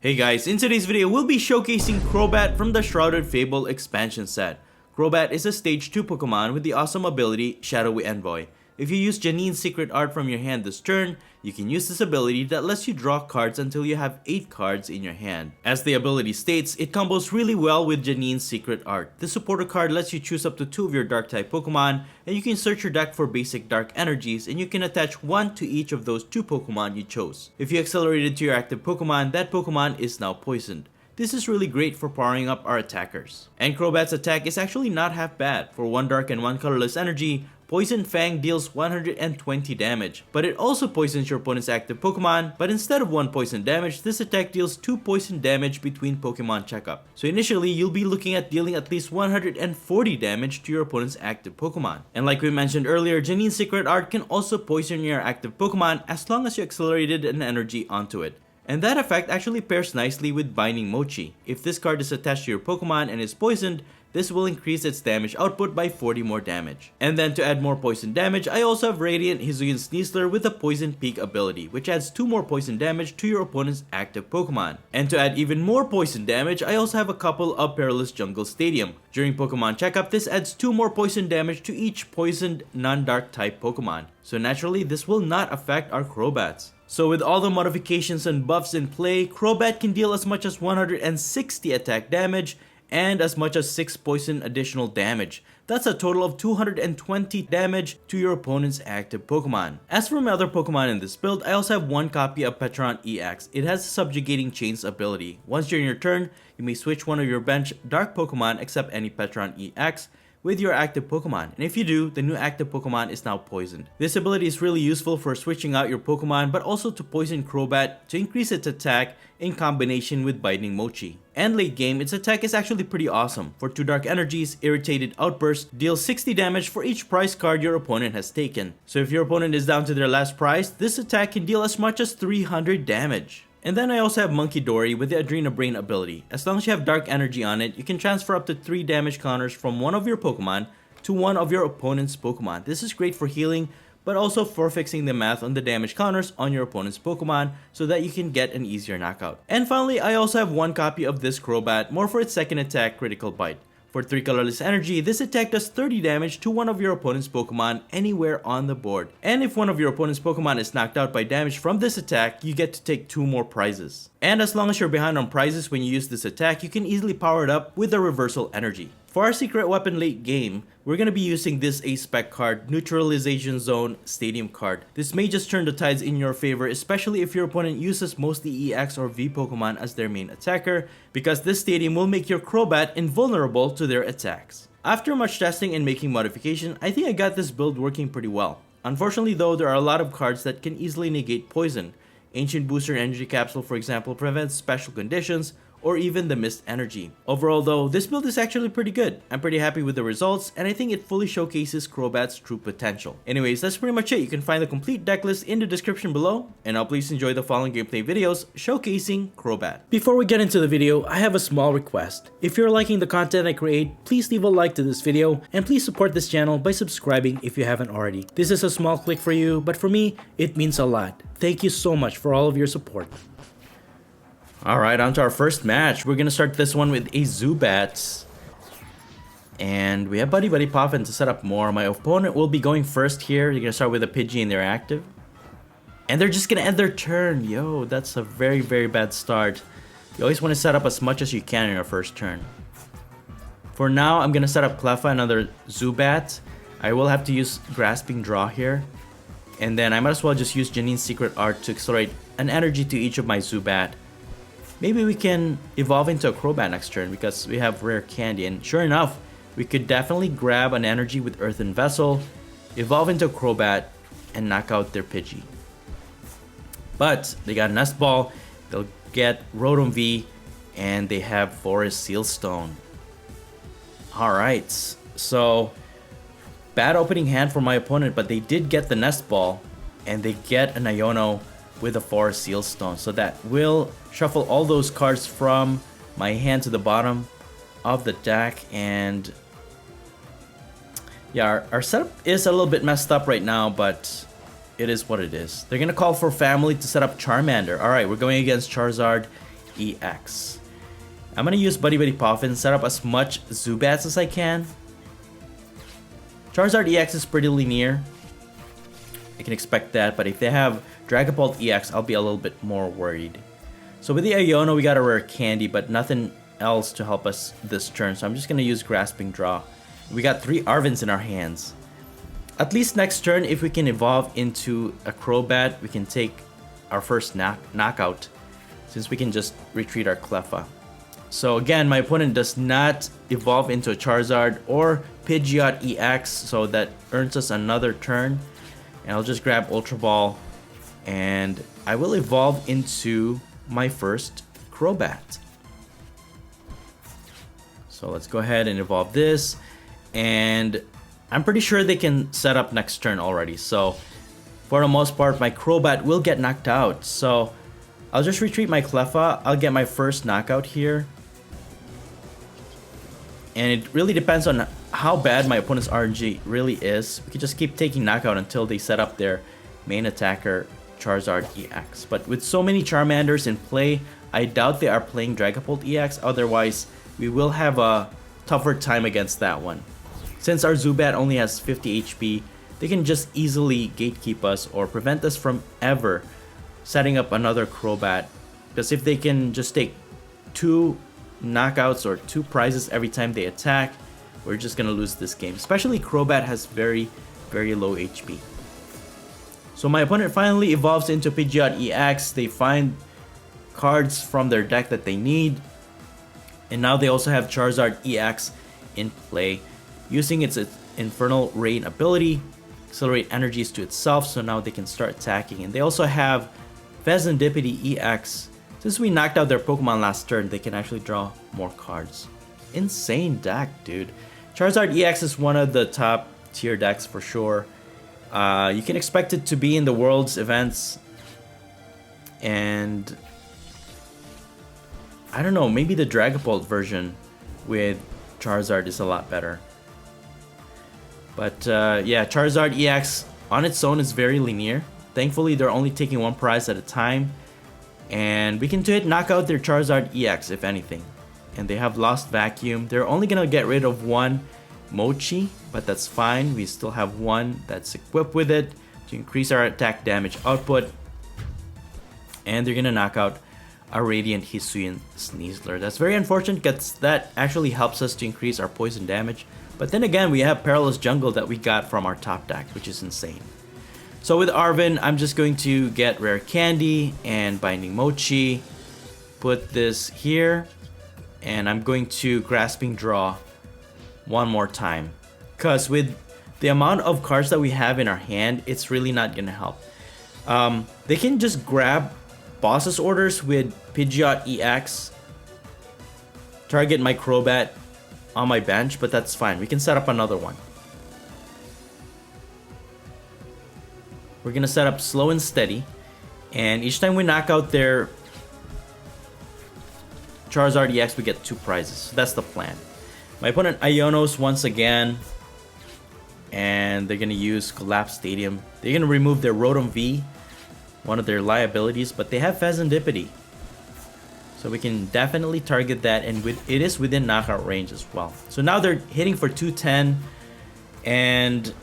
Hey guys, in today's video, we'll be showcasing Crobat from the Shrouded Fable expansion set. Crobat is a stage 2 Pokemon with the awesome ability Shadowy Envoy. If you use JANINE'S Secret Art from your hand this turn, you can use this ability that lets you draw cards until you have 8 cards in your hand. As the ability states, it combos really well with JANINE'S Secret Art. This supporter card lets you choose up to 2 of your dark type Pokemon, and you can search your deck for basic dark energies, and you can attach 1 to each of those 2 Pokemon you chose. If you accelerated to your active Pokemon, that Pokemon is now poisoned. This is really great for powering up our attackers. And Crobat's attack is actually not half bad. For 1 dark and 1 colorless energy, Poison Fang deals 120 damage, but it also poisons your opponent's active Pokemon, but instead of 1 poison damage, this attack deals 2 poison damage between Pokemon checkup. So initially, you'll be looking at dealing at least 140 damage to your opponent's active Pokemon. And like we mentioned earlier, JANINE'S Secret Art can also poison your active Pokemon as long as you accelerated an energy onto it. And that effect actually pairs nicely with Binding Mochi. If this card is attached to your Pokemon and is poisoned, this will increase its damage output by 40 more damage. And then to add more poison damage, I also have Radiant Hisuian Sneasler with the Poison Peak ability, which adds 2 more poison damage to your opponent's active Pokemon. And to add even more poison damage, I also have a couple of Perilous Jungle Stadium. During Pokemon Checkup, this adds 2 more poison damage to each poisoned non-dark type Pokemon. So naturally, this will not affect our Crobats. So with all the modifications and buffs in play, Crobat can deal as much as 160 attack damage and as much as 6 poison additional damage. That's a total of 220 damage to your opponent's active Pokemon. As for my other Pokemon in this build, I also have 1 copy of Petron EX. It has a Subjugating Chains ability. Once during your turn, you may switch one of your bench dark Pokemon except any Petron EX with your active Pokemon, and if you do, the new active Pokemon is now poisoned. This ability is really useful for switching out your Pokemon, but also to poison Crobat to increase its attack in combination with Binding Mochi. And late game, its attack is actually pretty awesome. For 2 dark energies, Irritated Outburst deals 60 damage for each prize card your opponent has taken. So if your opponent is down to their last prize, this attack can deal as much as 300 damage. And then I also have Monkey Dory with the Adrena Brain ability. As long as you have dark energy on it, you can transfer up to 3 damage counters from one of your Pokemon to one of your opponent's Pokemon. This is great for healing, but also for fixing the math on the damage counters on your opponent's Pokemon so that you can get an easier knockout. And finally, I also have 1 copy of this Crobat, more for its second attack, Critical Bite. For 3 colorless energy, this attack does 30 damage to one of your opponent's Pokemon anywhere on the board. And if one of your opponent's Pokemon is knocked out by damage from this attack, you get to take 2 more prizes. And as long as you're behind on prizes when you use this attack, you can easily power it up with the Reversal Energy. For our secret weapon late game, we're going to be using this A-Spec card, Neutralization Zone Stadium card. This may just turn the tides in your favor, especially if your opponent uses mostly EX or V Pokemon as their main attacker, because this stadium will make your Crobat invulnerable to their attacks. After much testing and making modification, I think I got this build working pretty well. Unfortunately though, there are a lot of cards that can easily negate poison. Ancient Booster Energy Capsule, for example, prevents special conditions, or even the Mist Energy. Overall though, this build is actually pretty good. I'm pretty happy with the results, and I think it fully showcases Crobat's true potential. Anyways, that's pretty much it. You can find the complete deck list in the description below, and now please enjoy the following gameplay videos showcasing Crobat. Before we get into the video, I have a small request. If you're liking the content I create, please leave a like to this video, and please support this channel by subscribing if you haven't already. This is a small click for you, but for me, it means a lot. Thank you so much for all of your support. Alright, on to our first match. We're gonna start this one with a Zubat. And we have Buddy Buddy Poffin to set up more. My opponent will be going first here. They're gonna start with a Pidgey and they're active. And they're just gonna end their turn. Yo, that's a very, very bad start. You always want to set up as much as you can in your first turn. For now, I'm gonna set up Cleffa, another Zubat. I will have to use Grasping Draw here. And then I might as well just use JANINE'S Secret Art to accelerate an energy to each of my Zubat. Maybe we can evolve into a Crobat next turn because we have Rare Candy, and sure enough, we could definitely grab an energy with Earthen Vessel, evolve into a Crobat, and knock out their Pidgey. But they got Nest Ball, they'll get Rotom V, and they have Forest Sealstone. Alright, so bad opening hand for my opponent, but they did get the Nest Ball, and they get an Iono with a Forest Sealstone, so that will shuffle all those cards from my hand to the bottom of the deck. And yeah, our setup is a little bit messed up right now, but it is what it is. They're gonna call for family to set up Charmander. Alright, we're going against Charizard EX. I'm gonna use Buddy Buddy Puffin, set up as much Zubats as I can. Charizard EX is pretty linear. I can expect that, but if they have Dragapult EX, I'll be a little bit more worried. So with the Iono, we got a rare candy, but nothing else to help us this turn. So I'm just gonna use Grasping Draw. We got 3 Arvins in our hands. At least next turn, if we can evolve into a Crobat, we can take our first knockout, since we can just retreat our Cleffa. So again, my opponent does not evolve into a Charizard or Pidgeot EX, so that earns us another turn. And I'll just grab Ultra Ball, and I will evolve into my first Crobat. So let's go ahead and evolve this, and I'm pretty sure they can set up next turn already. So for the most part, my Crobat will get knocked out. So I'll just retreat my Cleffa. I'll get my first knockout here. And it really depends on how bad my opponent's RNG really is. We can just keep taking knockout until they set up their main attacker, Charizard EX. But with so many Charmanders in play, I doubt they are playing Dragapult EX. Otherwise, we will have a tougher time against that one. Since our Zubat only has 50 HP, they can just easily gatekeep us or prevent us from ever setting up another Crobat. Because if they can just take 2 knockouts or 2 prizes every time they attack, we're just gonna lose this game. Especially Crobat has very, very low HP. So my opponent finally evolves into Pidgeot EX. They find cards from their deck that they need. And now they also have Charizard EX in play. Using its Infernal Rain ability, accelerate energies to itself, so now they can start attacking. And they also have Fezandipity EX. Since we knocked out their Pokemon last turn, they can actually draw more cards. Insane deck, dude. Charizard EX is one of the top tier decks for sure. You can expect it to be in the World's events. And I don't know, maybe the Dragapult version with Charizard is a lot better. But yeah, Charizard EX on its own is very linear. Thankfully, they're only taking 1 prize at a time. And we can knock out their Charizard EX, if anything. And they have Lost Vacuum. They're only going to get rid of 1 Mochi, but that's fine. We still have 1 that's equipped with it to increase our attack damage output. And they're going to knock out a Radiant Hisuian Sneasler. That's very unfortunate because that actually helps us to increase our poison damage. But then again, we have Perilous Jungle that we got from our top deck, which is insane. So with Arvin, I'm just going to get Rare Candy and Binding Mochi. Put this here. And I'm going to Grasping Draw 1 more time. Because with the amount of cards that we have in our hand, it's really not going to help. They can just grab Boss's Orders with Pidgeot EX. Target my Crobat on my bench, but that's fine. We can set up another one. We're gonna set up Slow and Steady, and each time we knock out their Charizard EX, we get 2 prizes. So that's the plan. My opponent Ionos once again, and they're gonna use Collapse Stadium. They're gonna remove their Rotom V, one of their liabilities, but they have Fezandipity. So we can definitely target that, and it is within knockout range as well. So now they're hitting for 210, and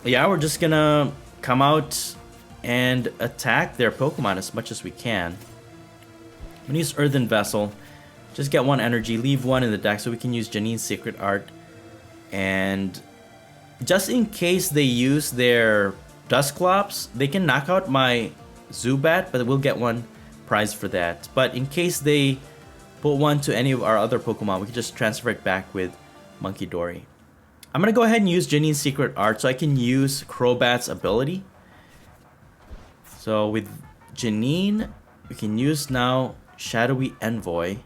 yeah, we're just gonna come out and attack their Pokemon as much as we can. I'm gonna use Earthen Vessel, just get 1 energy, leave 1 in the deck so we can use Janine's Secret Art. And just in case they use their Dusclops, they can knock out my Zubat, but we'll get 1 prize for that. But in case they put 1 to any of our other Pokemon, we can just transfer it back with Monkey Dory. I'm gonna go ahead and use Janine's Secret Art so I can use Crobat's ability. So with Janine, we can use now Shadowy Envoy.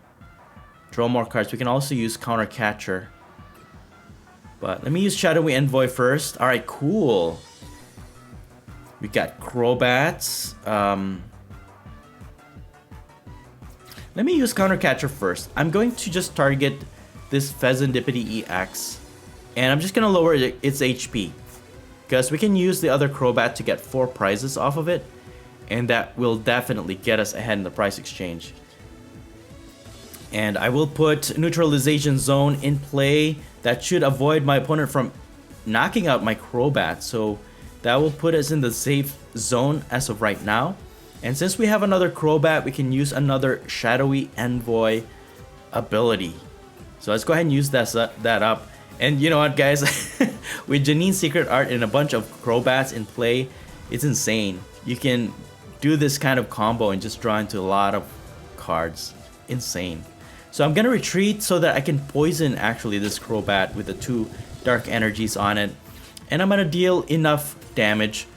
Draw more cards. We can also use Counter Catcher. But let me use Shadowy Envoy first. Alright, cool. We got Crobats. Let me use Counter Catcher first. I'm going to just target this Fezandipity EX. And I'm just going to lower its HP. Because we can use the other Crobat to get 4 prizes off of it. And that will definitely get us ahead in the price exchange. And I will put Neutralization Zone in play. That should avoid my opponent from knocking out my Crobat. So that will put us in the safe zone as of right now. And since we have another Crobat, we can use another Shadowy Envoy ability. So let's go ahead and use that up. And you know what, guys? With Janine's Secret Art and a bunch of Crobats in play, it's insane. You can do this kind of combo and just draw into a lot of cards. Insane. So I'm gonna retreat so that I can poison actually this Crobat with the 2 dark energies on it. And I'm gonna deal enough damage,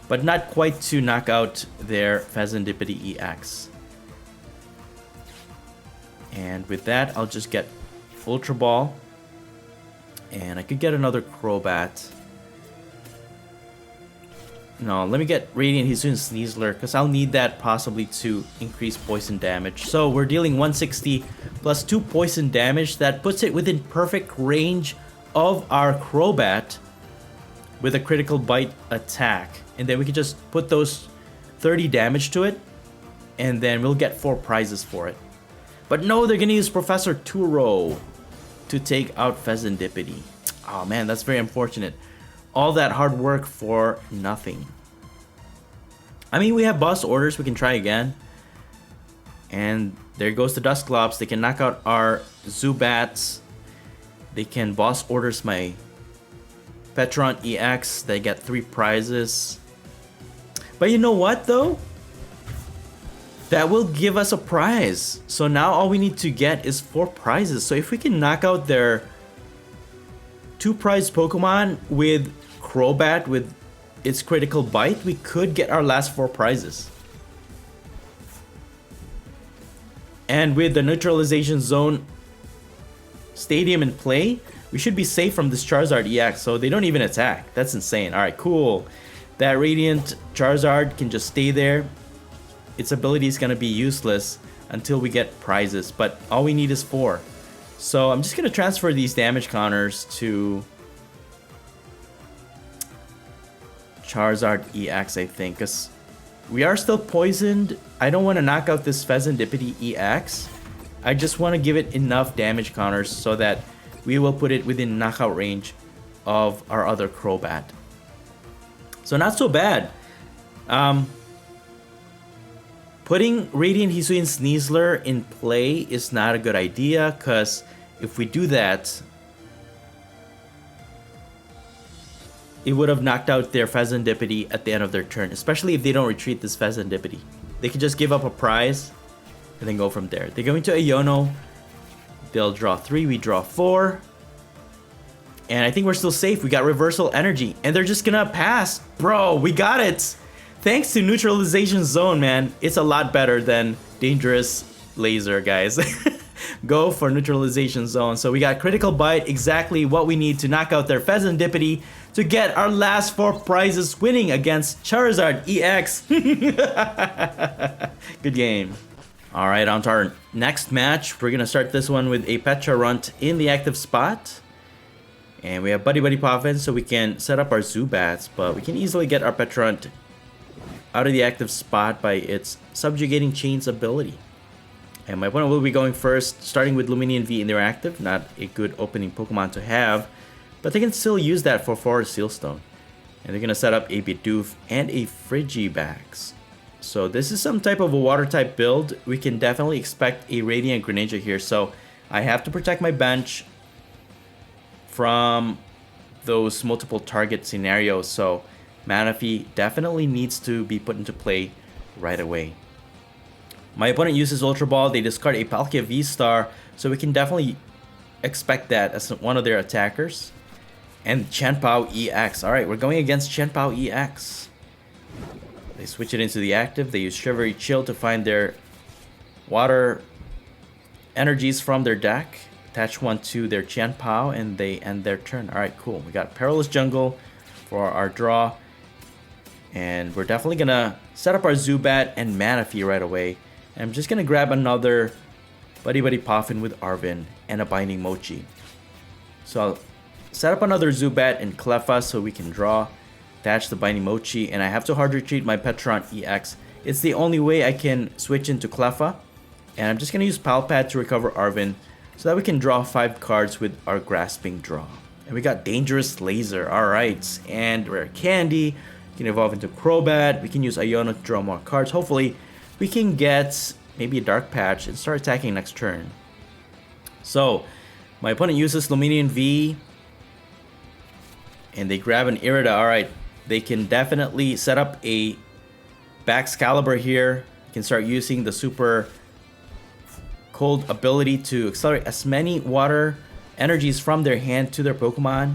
but not quite to knock out their Fezandipiti EX. And with that, I'll just get Ultra Ball. And I could get another Crobat. No, let me get Radiant Hisuian Sneasler, because I'll need that possibly to increase poison damage. So we're dealing 160 plus 2 poison damage. That puts it within perfect range of our Crobat with a critical bite attack. And then we can just put those 30 damage to it, and then we'll get 4 prizes for it. But no, they're gonna use Professor Turo to take out Fezandipiti. Oh man, that's very unfortunate. All that hard work for nothing. I mean, we have boss orders, we can try again. And there goes the Dusclops. They can knock out our Zubats. They can boss orders my Petron EX. They get 3 prizes. But you know what though? That will give us a prize. So now all we need to get is 4 prizes. So if we can knock out their 2 prize Pokemon with Crobat with its critical bite, we could get our last 4 prizes. And with the Neutralization Zone Stadium in play, we should be safe from this Charizard EX, so they don't even attack. That's insane. Alright, cool. That Radiant Charizard can just stay there. Its ability is going to be useless until we get prizes, but all we need is 4. So I'm just going to transfer these damage counters to Charizard EX, I think, because we are still poisoned. I don't want to knock out this Fezandipiti EX. I just want to give it enough damage counters so that we will put it within knockout range of our other Crobat. So not so bad. Putting Radiant Hisuian Sneasler in play is not a good idea, because if we do that, it would have knocked out their Fezandipiti at the end of their turn, especially if they don't retreat this Fezandipiti. They can just give up a prize and then go from there. They're going to Iono. They'll draw 3, we draw 4. And I think we're still safe. We got Reversal Energy, and they're just gonna pass. Bro, we got it! Thanks to Neutralization Zone, man. It's a lot better than Dangerous Laser, guys. Go for Neutralization Zone. So we got Critical Bite, exactly what we need to knock out their Fezandipiti to get our last 4 prizes, winning against Charizard EX. Good game. Alright, on to our next match. We're gonna start this one with a Pecharunt in the active spot. And we have Buddy Buddy Poffin, so we can set up our Zubats, but we can easily get our Pecharunt out of the active spot by its Subjugating Chains ability. And my opponent will be going first, starting with Luminian V in their active. Not a good opening Pokemon to have, but they can still use that for Forest Sealstone. And they're going to set up a Bidoof and a Frigibax. So this is some type of a water type build. We can definitely expect a Radiant Greninja here. So I have to protect my bench from those multiple target scenarios. So Manaphy definitely needs to be put into play right away. My opponent uses Ultra Ball. They discard a Palkia V-Star, so we can definitely expect that as one of their attackers. And Chien Pao EX. Alright, we're going against Chien Pao EX. They switch it into the active. They use Shivery Chill to find their water energies from their deck. Attach one to their Chien Pao, and they end their turn. Alright, cool. We got Perilous Jungle for our draw. And we're definitely going to set up our Zubat and Manaphy right away. And I'm just going to grab another Buddy Buddy Poffin with Arven and a Binding Mochi. So I'll set up another Zubat and Cleffa so we can draw. Attach the Binding Mochi, and I have to hard retreat my Petron EX. It's the only way I can switch into Cleffa. And I'm just going to use Pal Pad to recover Arven so that we can draw 5 cards with our Grasping Draw. And we got Dangerous Laser, alright. And Rare Candy, we can evolve into Crobat, we can use Iono to draw more cards. Hopefully, we can get maybe a Dark Patch and start attacking next turn. So, my opponent uses Lumineon V, and they grab an Irida, alright. They can definitely set up a Baxcalibur here. You can start using the Super Cold ability to accelerate as many water energies from their hand to their Pokemon.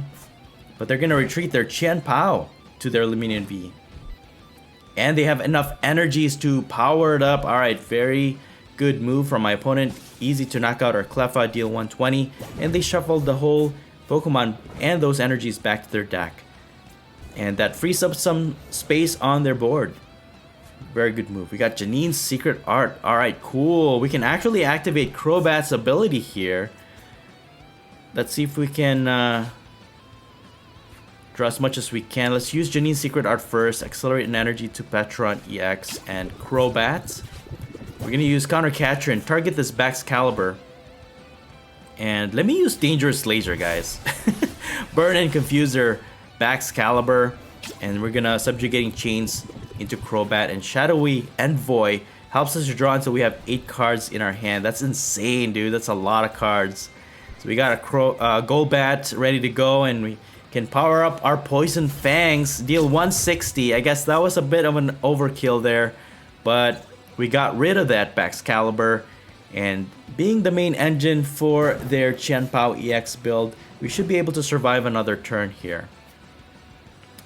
But they're going to retreat their Chien Pao to their Lumineon V. And they have enough energies to power it up. Alright, very good move from my opponent. Easy to knock out our Cleffa, deal 120. And they shuffled the whole Pokemon and those energies back to their deck. And that frees up some space on their board. Very good move. We got JANINE'S Secret Art. Alright, cool. We can actually activate Crobat's ability here. Let's see if we can draw as much as we can. Let's use JANINE'S Secret Art first. Accelerate an energy to Petron EX and Crobat. We're going to use Counter Catcher and target this Baxcalibur. And let me use Dangerous Laser, guys. Burn and Confuser, Baxcalibur. And we're going to Subjugating Chains into Crobat, and Shadowy Envoy helps us to draw until we have 8 cards in our hand. That's insane, dude. That's a lot of cards. So we got a Golbat ready to go, and we can power up our Poison Fangs, deal 160. I guess that was a bit of an overkill there, but we got rid of that Baxcalibur, and being the main engine for their Chien Pao EX build, we should be able to survive another turn here.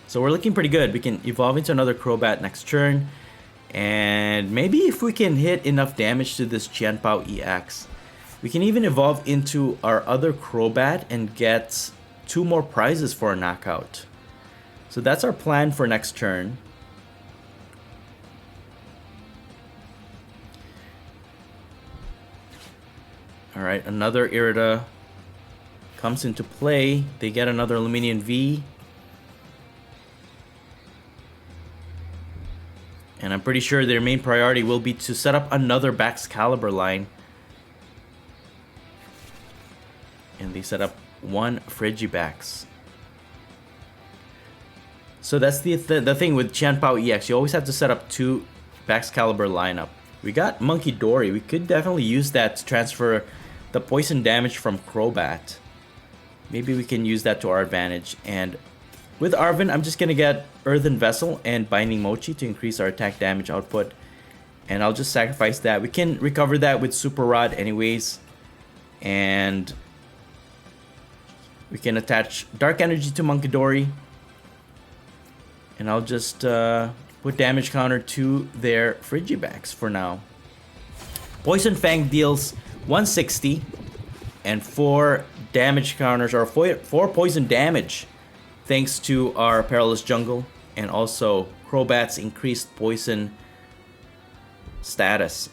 So we're looking pretty good. We can evolve into another Crobat next turn. And maybe if we can hit enough damage to this Chien Pao EX, we can even evolve into our other Crobat and get 2 more prizes for a knockout. So that's our plan for next turn. Alright, another Irida comes into play. They get another Lumineon V. And I'm pretty sure their main priority will be to set up another Baxcalibur line. And they set up 1 Frigibax. So that's the thing with Chien Pao EX. You always have to set up 2 Baxcalibur lineup. We got Monkey Dory. We could definitely use that to transfer the poison damage from Crobat. Maybe we can use that to our advantage. And with Arven, I'm just going to get Earthen Vessel and Binding Mochi to increase our attack damage output. And I'll just sacrifice that. We can recover that with Super Rod anyways. And we can attach Dark Energy to Munkidori. And I'll just put damage counter to their Frigibax for now. Poison Fang deals 160 and 4 damage counters, or 4 poison damage, thanks to our Perilous Jungle and also Crobat's increased poison status.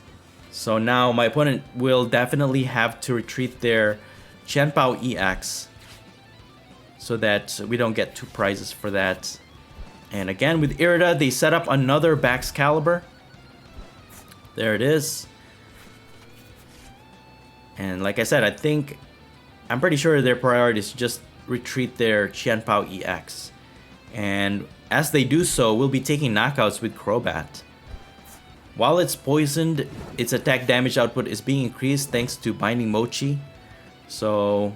So now my opponent will definitely have to retreat their Chien Pao EX so that we don't get 2 prizes for that. And again with Irida, they set up another Baxcalibur. There it is. And like I said, I'm pretty sure their priority is to just retreat their Chien Pao EX. And as they do so, we'll be taking knockouts with Crobat. While it's poisoned, its attack damage output is being increased thanks to Binding Mochi. So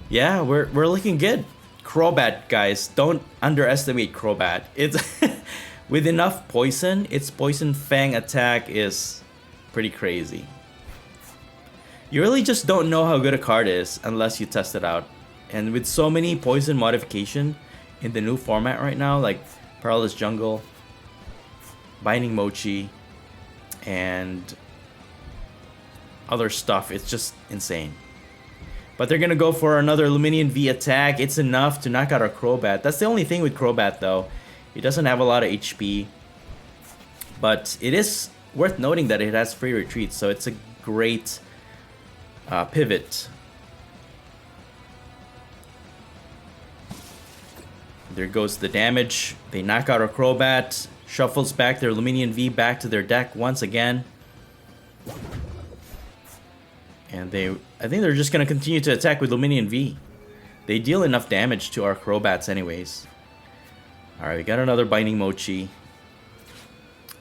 yeah, we're looking good. Crobat, guys, don't underestimate Crobat. It's with enough poison, its Poison Fang attack is pretty crazy. You really just don't know how good a card is unless you test it out. And with so many poison modification in the new format right now, like Perilous Jungle, Binding Mochi, and other stuff, it's just insane. But they're gonna go for another Lumineon V attack. It's enough to knock out our Crobat. That's the only thing with Crobat though. It doesn't have a lot of HP. But it is worth noting that it has free retreat, so it's a great pivot. There goes the damage. They knock out our Crobat. Shuffles back their Lumineon V back to their deck once again. And I think they're just gonna continue to attack with Luminion V. They deal enough damage to our Crobats anyways. Alright, we got another Binding Mochi.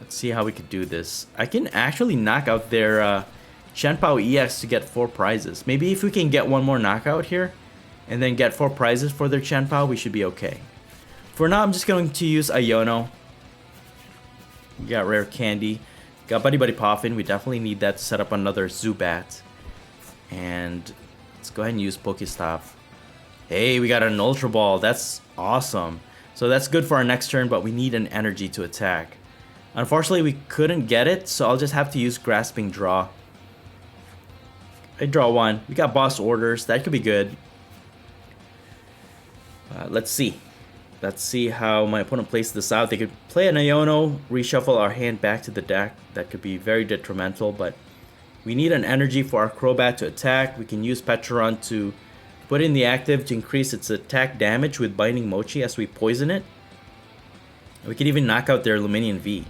Let's see how we could do this. I can actually knock out their Chien Pao EX to get 4 prizes. Maybe if we can get one more knockout here, and then get 4 prizes for their Chien Pao, we should be okay. For now, I'm just going to use Iono. We got Rare Candy. Got Buddy Buddy Poffin. We definitely need that to set up another Zubat. And let's go ahead and use Pokestop. Hey, we got an Ultra Ball. That's awesome. So that's good for our next turn, but we need an energy to attack. Unfortunately, we couldn't get it, so I'll just have to use Grasping Draw. I draw 1. We got Boss Orders. That could be good. Let's see. Let's see how my opponent plays this out. They could play an Iono, reshuffle our hand back to the deck. That could be very detrimental, but we need an energy for our Crobat to attack. We can use Petron to put in the active to increase its attack damage with Binding Mochi as we poison it. We can even knock out their Luminion V.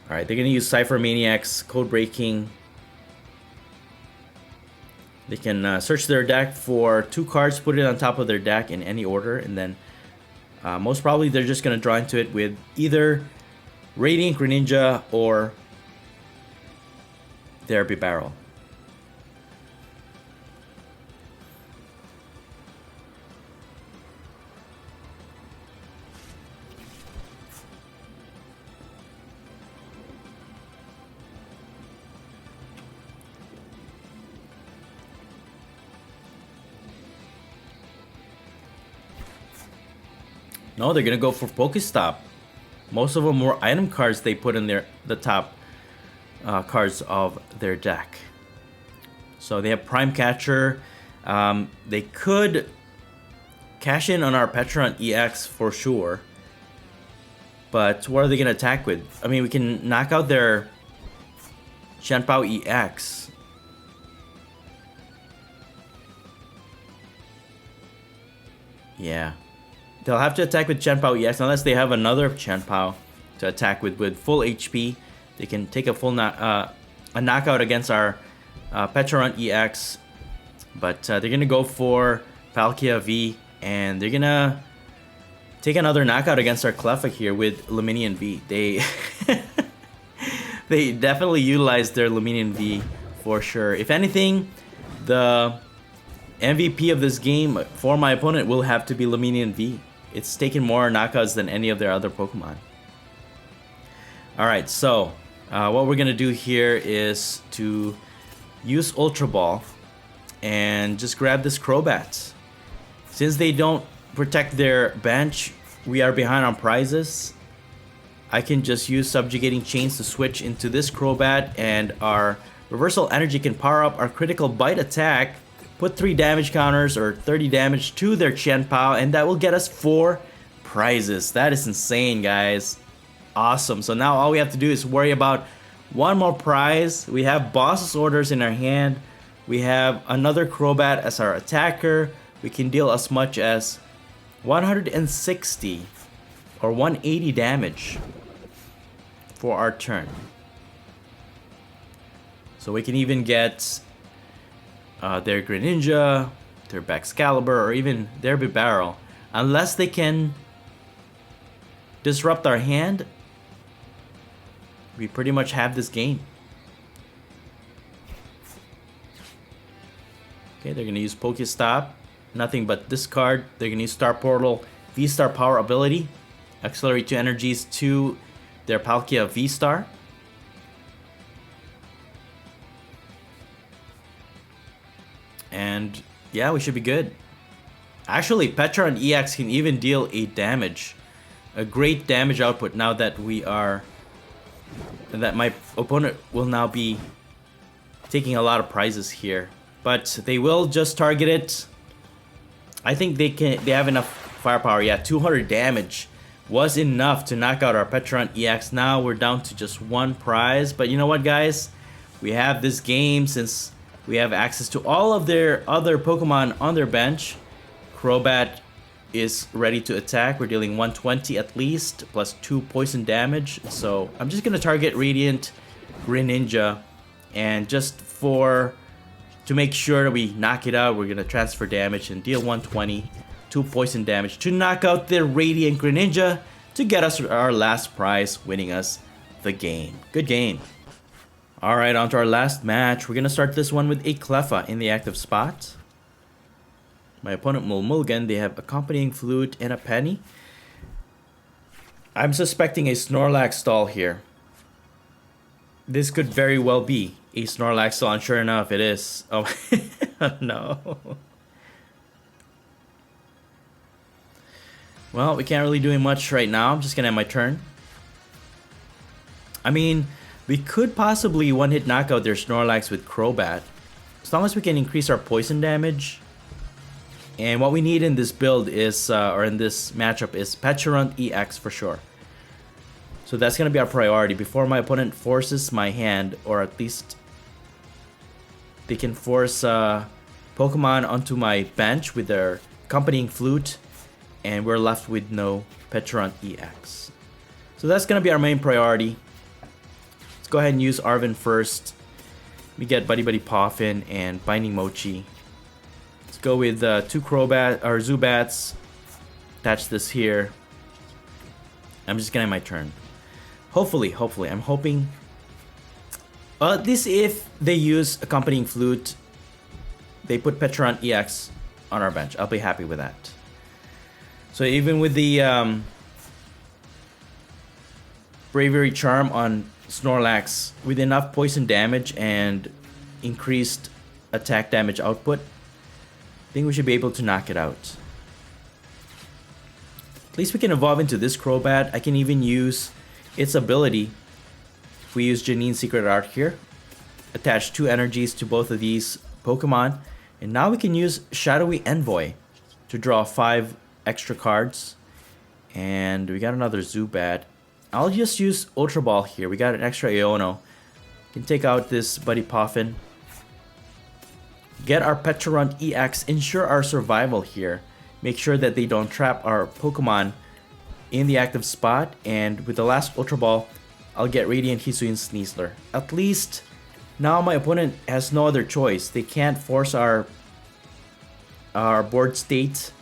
Alright, they're going to use Cypher Maniacs, Code Breaking. They can search their deck for 2 cards, put it on top of their deck in any order, and then most probably they're just going to draw into it with either Radiant Greninja or Therapy Barrel. No, they're gonna go for Pokestop. Most of them were item cards they put in the top cards of their deck. So they have Prime Catcher. They could cash in on our Petron EX for sure. But what are they gonna attack with? I mean, we can knock out their Chien Pao EX. Yeah. They'll have to attack with Chien Pao EX unless they have another Chien Pao to attack with full HP. They can take a full a knockout against our Petron EX. But they're going to go for Palkia V. And they're going to take another knockout against our Cleffa here with Luminion V. They definitely utilized their Luminion V for sure. If anything, the MVP of this game for my opponent will have to be Luminion V. It's taken more knockouts than any of their other Pokemon. Alright, so what we're going to do here is to use Ultra Ball and just grab this Crobat. Since they don't protect their bench, we are behind on prizes. I can just use Subjugating Chains to switch into this Crobat, and our Reversal Energy can power up our Critical Bite attack, put 3 damage counters or 30 damage to their Chien Pao, and that will get us 4 prizes. That is insane, guys. Awesome. So now all we have to do is worry about one more prize. We have Boss's Orders in our hand. We have another Crobat as our attacker. We can deal as much as 160 or 180 damage for our turn. So we can even get their Greninja, their Baxcalibur, or even their Bibarel. Unless they can disrupt our hand, we pretty much have this game. Okay, they're going to use Pokestop. Nothing but discard. They're going to use Star Portal, V-Star Power ability. Accelerate 2 energies to their Palkia V-Star. And yeah, we should be good. Actually, Petron EX can even deal a great damage output now that my opponent will now be taking a lot of prizes here. But they will just target it. I think they have enough firepower. Yeah, 200 damage was enough to knock out our Petron EX. Now we're down to just 1 prize. But you know what, guys? We have this game since we have access to all of their other Pokemon on their bench. Crobat is ready to attack. We're dealing 120 at least, plus 2 poison damage. So I'm just going to target Radiant Greninja and just for to make sure that we knock it out. We're gonna transfer damage and deal 120, 2 poison damage to knock out the Radiant Greninja to get us our last prize, winning us the game. Good game. Alright, on to our last match. We're gonna start this one with a Cleffa in the active spot. My opponent will mulligan. They have accompanying flute and a penny. I'm suspecting a Snorlax stall here. This could very well be a Snorlax stall, and sure enough, it is. Oh, no. Well, we can't really do much right now. I'm just gonna have my turn. I mean, we could possibly one-hit knock out their Snorlax with Crobat, as long as we can increase our poison damage. And what we need in this build is, or in this matchup, is Pecharunt EX for sure. So that's gonna be our priority before my opponent forces my hand, or at least they can force Pokemon onto my bench with their accompanying flute, and we're left with no Pecharunt EX. So that's gonna be our main priority. Let's go ahead and use Arven first. We get Buddy Buddy Poffin and Binding Mochi. Let's go with 2 Crobat or Zubats. Attach this here. I'm just gonna have my turn. Hopefully, I'm hoping. At least if they use accompanying flute, they put Pecharunt EX on our bench. I'll be happy with that. So even with the Bravery Charm on Snorlax, with enough poison damage and increased attack damage output, I think we should be able to knock it out. At least we can evolve into this Crobat. I can even use its ability. If we use JANINE'S Secret Art here, attach 2 energies to both of these Pokemon, and now we can use Shadowy Envoy to draw 5 extra cards. And we got another Zubat. I'll just use Ultra Ball here. We got an extra Iono. Can take out this Buddy Poffin. Get our Pecharunt EX. Ensure our survival here. Make sure that they don't trap our Pokemon in the active spot. And with the last Ultra Ball, I'll get Radiant Hisuian Sneasler. At least now my opponent has no other choice. They can't force our board state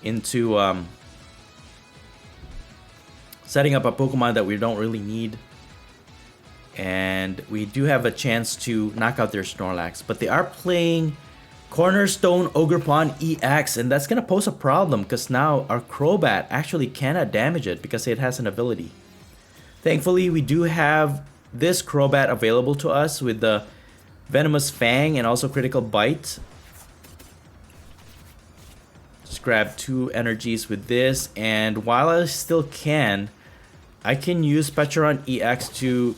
into setting up a Pokemon that we don't really need. And we do have a chance to knock out their Snorlax. But they are playing Cornerstone Ogerpon EX, and that's going to pose a problem because now our Crobat actually cannot damage it because it has an ability. Thankfully, we do have this Crobat available to us with the Venomous Fang and also Critical Bite. Just grab 2 energies with this, and while I still can, I can use Pecharunt EX to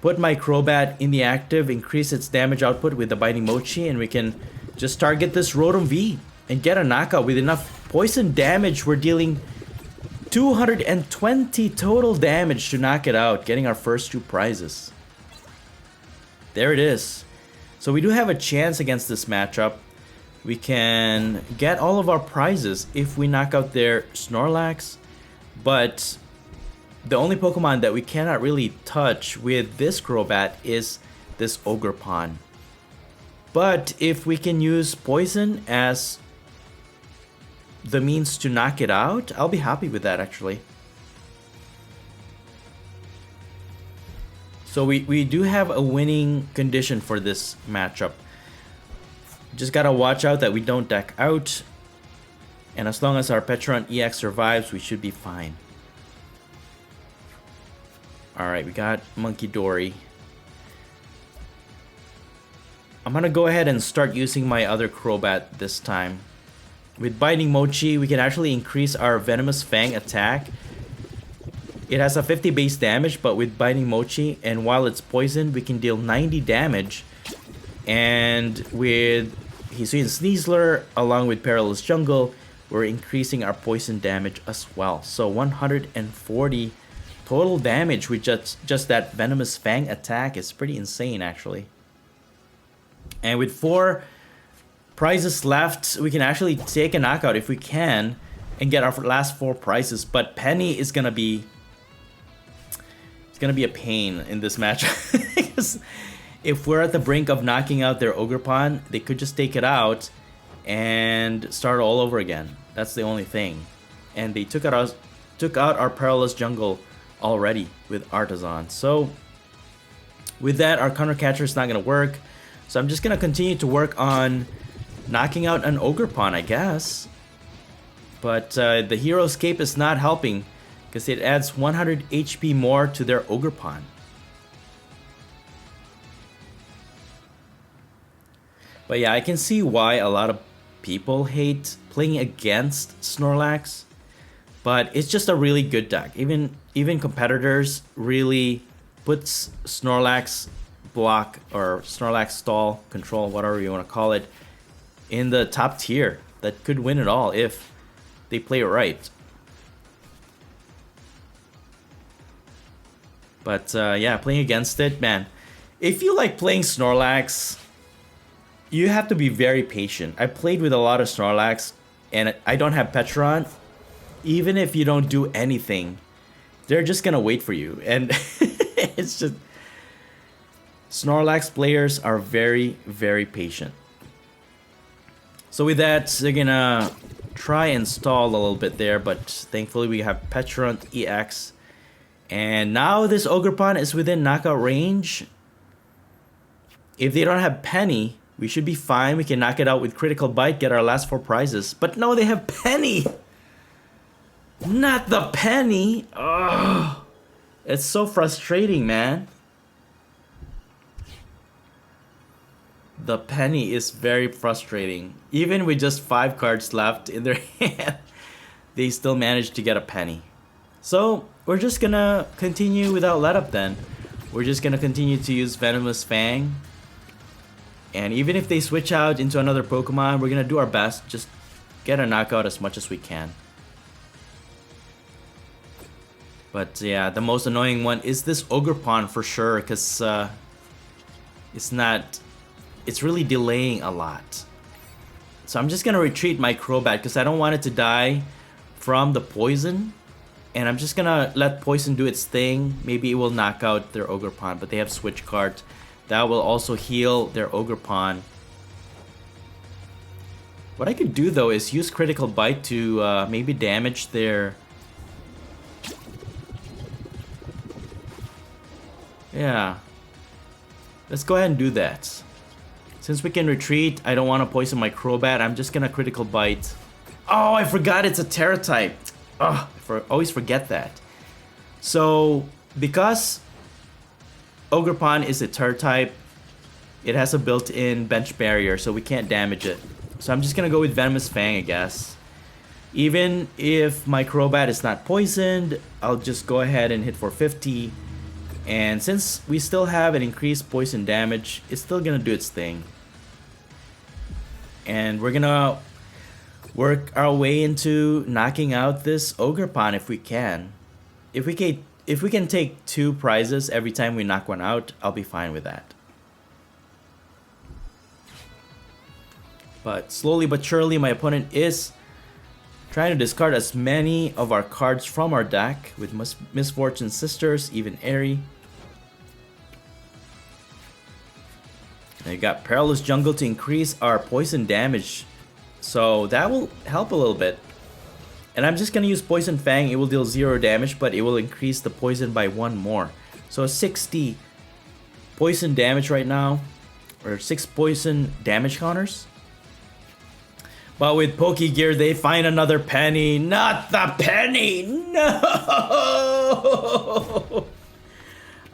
put my Crobat in the active, increase its damage output with the Binding Mochi, and we can just target this Rotom V and get a knockout with enough poison damage. We're dealing 220 total damage to knock it out, getting our first 2 prizes. There it is. So we do have a chance against this matchup. We can get all of our prizes if we knock out their Snorlax, but the only Pokemon that we cannot really touch with this Crobat is this Ogerpon. But if we can use Poison as the means to knock it out, I'll be happy with that actually. So we do have a winning condition for this matchup. Just gotta watch out that we don't deck out. And as long as our Pecharunt EX survives, we should be fine. Alright, we got Monkey Dory. I'm gonna go ahead and start using my other Crobat this time. With Binding Mochi, we can actually increase our Venomous Fang attack. It has a 50 base damage, but with Binding Mochi, and while it's poisoned, we can deal 90 damage. And with Hisuian Sneasler, along with Perilous Jungle, we're increasing our poison damage as well. So 140 total damage with just that Venomous Fang attack is pretty insane actually. And with 4 prizes left, we can actually take a knockout if we can and get our last 4 prizes. But Penny is gonna be a pain in this match because if we're at the brink of knocking out their Ogerpon, they could just take it out and start all over again. That's the only thing. And they took out our Perilous Jungle already with Artisan. So with that, our counter catcher is not going to work. So I'm just going to continue to work on knocking out an Ogerpon, I guess. But the Hero's Cape is not helping because it adds 100 HP more to their Ogerpon. But yeah, I can see why a lot of people hate playing against Snorlax. But it's just a really good deck. Even competitors really puts Snorlax block or Snorlax stall control, whatever you want to call it, in the top tier that could win it all if they play it right. But yeah, playing against it, man. If you like playing Snorlax, you have to be very patient. I played with a lot of Snorlax and I don't have Petron. Even if you don't do anything, they're just gonna wait for you. And it's just... Snorlax players are very, very patient. So with that, they're gonna try and stall a little bit there, but thankfully we have Petron EX. And now this Ogerpon is within knockout range. If they don't have Penny, we should be fine. We can knock it out with Critical Bite, get our last 4 prizes. But no, they have Penny! Not the Penny! Ugh. It's so frustrating, man. The Penny is very frustrating. Even with just 5 cards left in their hand, they still managed to get a Penny. So, we're just gonna continue without let up then. We're just gonna continue to use Venomous Fang. And even if they switch out into another Pokemon, we're gonna do our best. Just get a knockout as much as we can. But yeah, the most annoying one is this Ogerpon for sure, because it's really delaying a lot. So I'm just gonna retreat my Crobat because I don't want it to die from the poison. And I'm just gonna let poison do its thing. Maybe it will knock out their Ogerpon, but they have Switch Card. That will also heal their Ogerpon. What I could do though is use Critical Bite to maybe damage their... Yeah. Let's go ahead and do that. Since we can retreat, I don't want to poison my Crobat. I'm just gonna Critical Bite. Oh, I forgot it's a Terra type. Oh, I always forget that. So, because Ogerpon is a Terra type, it has a built-in bench barrier, so we can't damage it. So I'm just gonna go with Venomous Fang, I guess. Even if my Crobat is not poisoned, I'll just go ahead and hit for 50. And since we still have an increased poison damage, it's still gonna do its thing. And we're gonna work our way into knocking out this Ogerpon if we can. If we can take 2 prizes every time we knock one out, I'll be fine with that. But slowly but surely, my opponent is trying to discard as many of our cards from our deck with Misfortune Sisters, even Airy. Now you got Perilous Jungle to increase our poison damage. So that will help a little bit. And I'm just going to use Poison Fang. It will deal 0 damage, but it will increase the poison by 1 more. So 60 poison damage right now. Or 6 poison damage counters. But with Pokegear, they find another Penny. Not the Penny! No!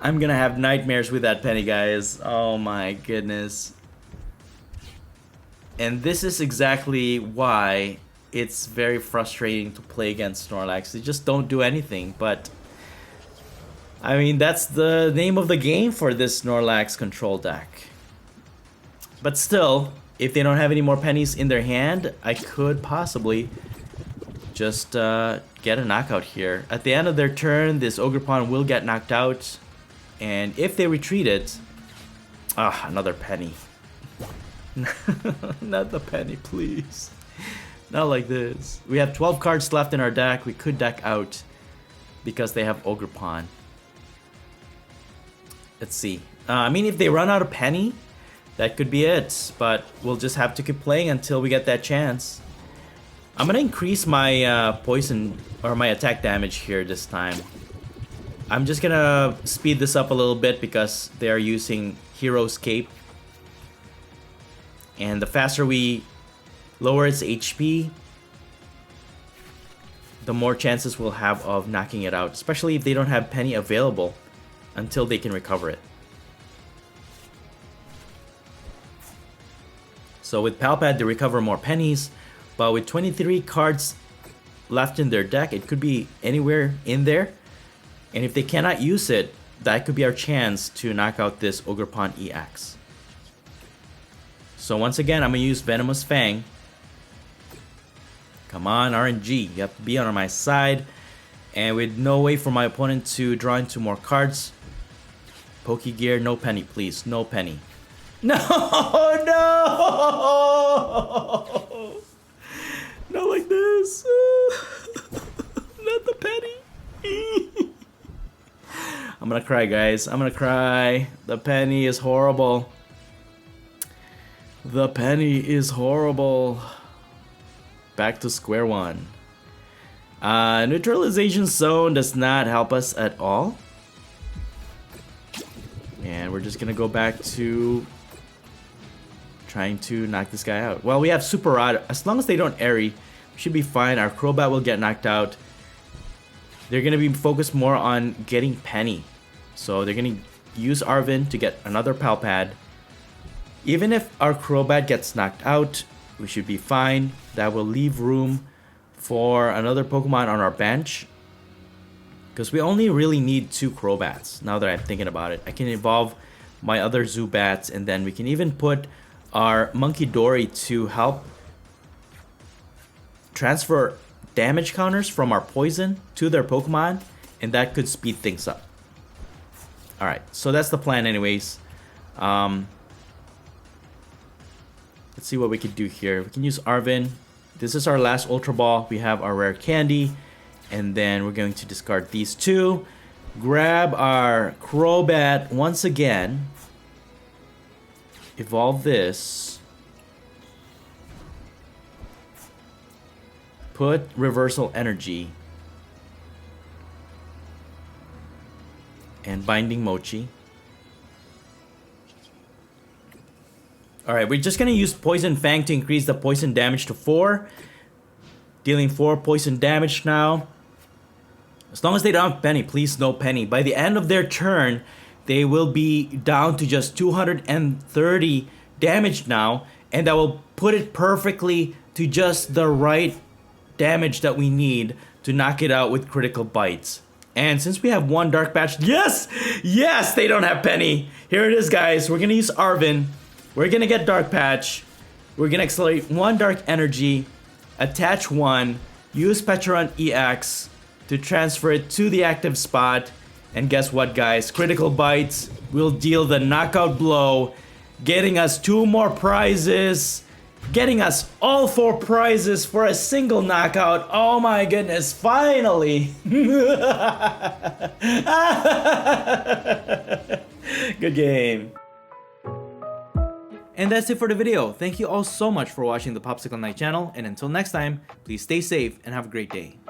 I'm gonna have nightmares with that Penny, guys. Oh my goodness. And this is exactly why it's very frustrating to play against Snorlax. They just don't do anything, but... I mean, that's the name of the game for this Snorlax control deck. But still, if they don't have any more pennies in their hand, I could possibly just get a knockout here. At the end of their turn, this Ogerpon will get knocked out. And if they retreat it... Ah, another Penny. Not the Penny, please. Not like this. We have 12 cards left in our deck. We could deck out because they have Ogerpon. Let's see. I mean, if they run out of penny, that could be it. But we'll just have to keep playing until we get that chance. I'm gonna increase my poison or my attack damage here this time. I'm just gonna speed this up a little bit because they are using Hero's Cape. And the faster we lower its HP, the more chances we'll have of knocking it out, especially if they don't have penny available until they can recover it. So with Palpad, they recover more pennies, but with 23 cards left in their deck, it could be anywhere in there. And if they cannot use it, that could be our chance to knock out this Ogerpon EX. So once again, I'm going to use Venomous Fang. Come on, RNG. You have to be on my side. And with no way for my opponent to draw into more cards. Pokegear, no penny, please. No penny. No! No! Not like this. Not the penny. I'm gonna cry, guys. I'm gonna cry. The penny is horrible. The penny is horrible. Back to square one. Neutralization zone does not help us at all. And we're just gonna go back to trying to knock this guy out. Well, we have Super Rod. As long as they don't Airy, we should be fine. Our Crobat will get knocked out. They're gonna be focused more on getting penny. So they're gonna use Arven to get another Palpad. Even if our Crobat gets knocked out, we should be fine. That will leave room for another Pokemon on our bench. Because we only really need 2 Crobats, now that I'm thinking about it. I can evolve my other Zubats, and then we can even put our Monkey Dory to help transfer damage counters from our poison to their Pokemon, and that could speed things up. Alright, so that's the plan anyways. Let's see what we can do here. We can use Arven. This is our last Ultra Ball. We have our Rare Candy. And then we're going to discard these 2. Grab our Crobat once again. Evolve this. Put Reversal Energy. And Binding Mochi. Alright, we're just going to use Poison Fang to increase the poison damage to 4. Dealing 4 poison damage now. As long as they don't have penny, please no penny. By the end of their turn, they will be down to just 230 damage now. And that will put it perfectly to just the right damage that we need to knock it out with critical bites. And since we have 1 Dark Patch, yes! Yes, they don't have penny. Here it is, guys. We're going to use Arven. We're going to get Dark Patch. We're going to accelerate 1 Dark Energy. Attach 1. Use Petron EX to transfer it to the active spot. And guess what, guys? Critical Bites will deal the knockout blow, getting us 2 more prizes, getting us all 4 prizes for a single knockout. Oh my goodness, finally! Good game. And that's it for the video. Thank you all so much for watching the Popsicleknight channel, and until next time, please stay safe and have a great day.